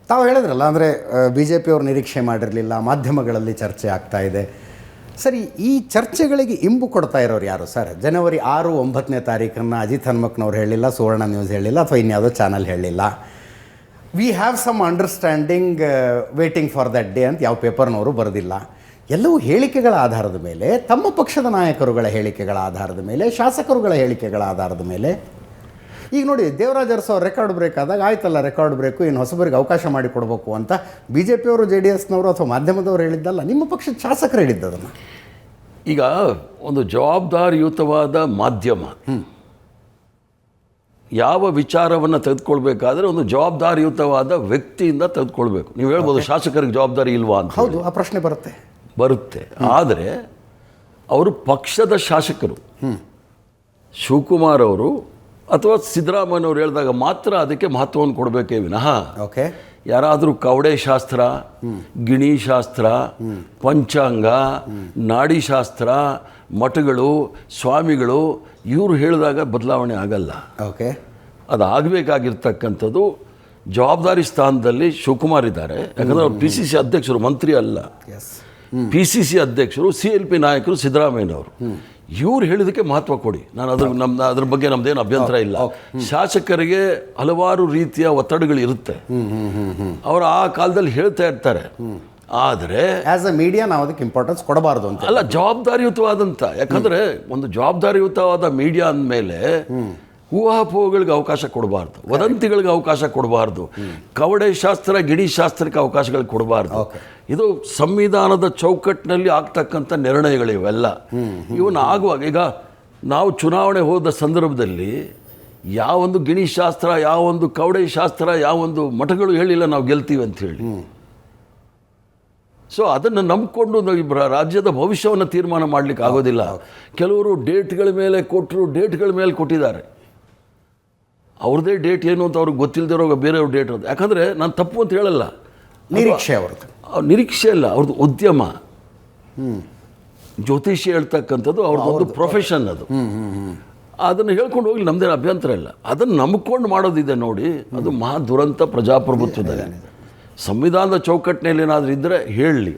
ತಾವು ಹೇಳಿದ್ರಲ್ಲ, ಅಂದರೆ ಬಿ ಜೆ ಪಿಯವರು ನಿರೀಕ್ಷೆ ಮಾಡಿರಲಿಲ್ಲ, ಮಾಧ್ಯಮಗಳಲ್ಲಿ ಚರ್ಚೆ ಆಗ್ತಾ ಇದೆ. ಸರಿ, ಈ ಚರ್ಚೆಗಳಿಗೆ ಇಂಬು ಕೊಡ್ತಾ ಇರೋರು ಯಾರು ಸರ್? ಜನವರಿ 6, 9ನೇ ತಾರೀಕನ್ನು ಅಜಿತ್ ಹನುಮಕ್ನವ್ರು ಹೇಳಿಲ್ಲ, ಸುವರ್ಣ ನ್ಯೂಸ್ ಹೇಳಿಲ್ಲ, ಅಥವಾ ಇನ್ಯಾವುದೋ ಚಾನಲ್ ಹೇಳಿಲ್ಲ. We have some understanding waiting for that day ಅಂತ ಯಾವ ಪೇಪರ್ನವರು ಬರೆದಿಲ್ಲ. ಎಲ್ಲವೂ ಹೇಳಿಕೆಗಳ ಆಧಾರದ ಮೇಲೆ, ತಮ್ಮ ಪಕ್ಷದ ನಾಯಕರುಗಳ ಹೇಳಿಕೆಗಳ ಆಧಾರದ ಮೇಲೆ, ಶಾಸಕರುಗಳ ಹೇಳಿಕೆಗಳ ಆಧಾರದ ಮೇಲೆ. ಈಗ ನೋಡಿ, ದೇವರಾಜ್ ಅರಸು ಅವ್ರು ರೆಕಾರ್ಡ್ ಬ್ರೇಕ್ ಆದಾಗ ಆಯ್ತಲ್ಲ, ರೆಕಾರ್ಡ್ ಬ್ರೇಕು, ಇನ್ನು ಹೊಸಬರಿಗೆ ಅವಕಾಶ ಮಾಡಿಕೊಡ್ಬೇಕು ಅಂತ ಬಿ ಜೆ ಪಿಯವರು, ಜೆ ಡಿ ಎಸ್ನವರು ಅಥವಾ ಮಾಧ್ಯಮದವರು ಹೇಳಿದ್ದಲ್ಲ, ನಿಮ್ಮ ಪಕ್ಷದ ಶಾಸಕರು ಹೇಳಿದ್ದದನ್ನು. ಈಗ ಒಂದು ಜವಾಬ್ದಾರಿಯುತವಾದ ಮಾಧ್ಯಮ ಯಾವ ವಿಚಾರವನ್ನು ತೆಗೆದುಕೊಳ್ಬೇಕಾದ್ರೆ ಒಂದು ಜವಾಬ್ದಾರಿಯುತವಾದ ವ್ಯಕ್ತಿಯಿಂದ ತೆಗೆದುಕೊಳ್ಬೇಕು. ನೀವು ಹೇಳ್ಬೋದು ಶಾಸಕರಿಗೆ ಜವಾಬ್ದಾರಿ ಇಲ್ವಾ ಅಂತ. ಹೌದು, ಆ ಪ್ರಶ್ನೆ ಬರುತ್ತೆ. ಆದರೆ ಅವರು ಪಕ್ಷದ ಶಾಸಕರು. ಶಿವಕುಮಾರ್ ಅವರು ಅಥವಾ ಸಿದ್ದರಾಮಯ್ಯನವರು ಹೇಳಿದಾಗ ಮಾತ್ರ ಅದಕ್ಕೆ ಮಹತ್ವವನ್ನು ಕೊಡಬೇಕೇ ವಿನಃ ಓಕೆ ಯಾರಾದರೂ ಕವಡೆ ಶಾಸ್ತ್ರ, ಗಿಣಿ ಶಾಸ್ತ್ರ, ಪಂಚಾಂಗ, ನಾಡಿ ಶಾಸ್ತ್ರ, ಮಠಗಳು, ಸ್ವಾಮಿಗಳು ಇವರು ಹೇಳಿದಾಗ ಬದಲಾವಣೆ ಆಗಲ್ಲ. ಓಕೆ, ಅದು ಆಗಬೇಕಾಗಿರ್ತಕ್ಕಂಥದ್ದು ಜವಾಬ್ದಾರಿ ಸ್ಥಾನದಲ್ಲಿ ಶಿವಕುಮಾರ್ ಇದ್ದಾರೆ. ಯಾಕಂದರೆ ಅವರು ಪಿ ಸಿ ಸಿ ಅಧ್ಯಕ್ಷರು, ಮಂತ್ರಿ ಅಲ್ಲ. ಪಿ ಸಿ ಸಿ ಅಧ್ಯಕ್ಷರು, CLP ನಾಯಕರು ಸಿದ್ದರಾಮಯ್ಯನವರು. ಇವ್ರು ಹೇಳಿದಕ್ಕೆ ಮಹತ್ವ ಕೊಡಿ. ನಾನು ಅದ್ರ ಬಗ್ಗೆ ನಮ್ದೇನು ಅಭ್ಯಂತರ ಇಲ್ಲ. ಶಾಸಕರಿಗೆ ಹಲವಾರು ರೀತಿಯ ಒತ್ತಡಗಳು ಇರುತ್ತೆ, ಅವರು ಆ ಕಾಲದಲ್ಲಿ ಹೇಳ್ತಾ ಇರ್ತಾರೆ. ಆದರೆ ಆಸ್ ಅ ಮೀಡಿಯಾ ನಾವು ಅದಕ್ಕೆ ಇಂಪಾರ್ಟೆನ್ಸ್ ಕೊಡಬಾರ್ದು ಅಂತ ಅಲ್ಲ, ಜವಾಬ್ದಾರಿಯುತವಾದಂಥ. ಯಾಕಂದರೆ ಒಂದು ಜವಾಬ್ದಾರಿಯುತವಾದ ಮೀಡಿಯಾ ಅಂದಮೇಲೆ ಊಹಾಪೋಹಗಳಿಗೆ ಅವಕಾಶ ಕೊಡಬಾರ್ದು, ವದಂತಿಗಳಿಗೆ ಅವಕಾಶ ಕೊಡಬಾರ್ದು, ಕವಡೆ ಶಾಸ್ತ್ರ, ಗಿಡಿ ಶಾಸ್ತ್ರಕ್ಕೆ ಅವಕಾಶಗಳು ಕೊಡಬಾರ್ದು. ಇದು ಸಂವಿಧಾನದ ಚೌಕಟ್ಟಿನಲ್ಲಿ ಆಗ್ತಕ್ಕಂಥ ನಿರ್ಣಯಗಳು ಇವೆಲ್ಲ. ಇವನ್ನ ಆಗುವಾಗ ಈಗ ನಾವು ಚುನಾವಣೆ ಹೋದ ಸಂದರ್ಭದಲ್ಲಿ ಯಾವೊಂದು ಗಿಣಿ ಶಾಸ್ತ್ರ, ಯಾವೊಂದು ಕವಡೆ ಶಾಸ್ತ್ರ, ಯಾವೊಂದು ಮಠಗಳು ಹೇಳಿಲ್ಲ ನಾವು ಗೆಲ್ತೀವಿ ಅಂತ ಹೇಳಿ. ಸೊ ಅದನ್ನು ನಂಬಿಕೊಂಡು ರಾಜ್ಯದ ಭವಿಷ್ಯವನ್ನು ತೀರ್ಮಾನ ಮಾಡಲಿಕ್ಕೆ ಆಗೋದಿಲ್ಲ. ಕೆಲವರು ಡೇಟ್ಗಳ ಮೇಲೆ ಕೊಟ್ಟಿದ್ದಾರೆ. ಅವ್ರದ್ದೇ ಡೇಟ್ ಏನು ಅಂತ ಅವ್ರಿಗೆ ಗೊತ್ತಿಲ್ಲದಿರೋ ಬೇರೆಯವ್ರ ಡೇಟ್ ಅಂತ. ಯಾಕಂದರೆ ನಾನು ತಪ್ಪು ಅಂತ ಹೇಳಲ್ಲ, ನಿರೀಕ್ಷೆ ಅವ್ರದ್ದು, ನಿರೀಕ್ಷೆ ಅಲ್ಲ, ಅವ್ರದ್ದು ಉದ್ಯಮ. ಜ್ಯೋತಿಷ್ಯ ಹೇಳ್ತಕ್ಕಂಥದ್ದು ಅವ್ರದ್ದೊಂದು ಪ್ರೊಫೆಷನ್. ಅದು ಅದನ್ನು ಹೇಳ್ಕೊಂಡು ಹೋಗ್ಲಿ, ನಮ್ಮದೇನು ಅಭ್ಯಂತರ ಇಲ್ಲ. ಅದನ್ನು ನಂಬಿಕೊಂಡು ಮಾಡೋದಿದೆ ನೋಡಿ, ಅದು ಮಹಾ ದುರಂತ ಪ್ರಜಾಪ್ರಭುತ್ವದಲ್ಲಿ. ಸಂವಿಧಾನದ ಚೌಕಟ್ಟಿನಲ್ಲಿ ಏನಾದರೂ ಇದ್ದರೆ ಹೇಳಲಿ,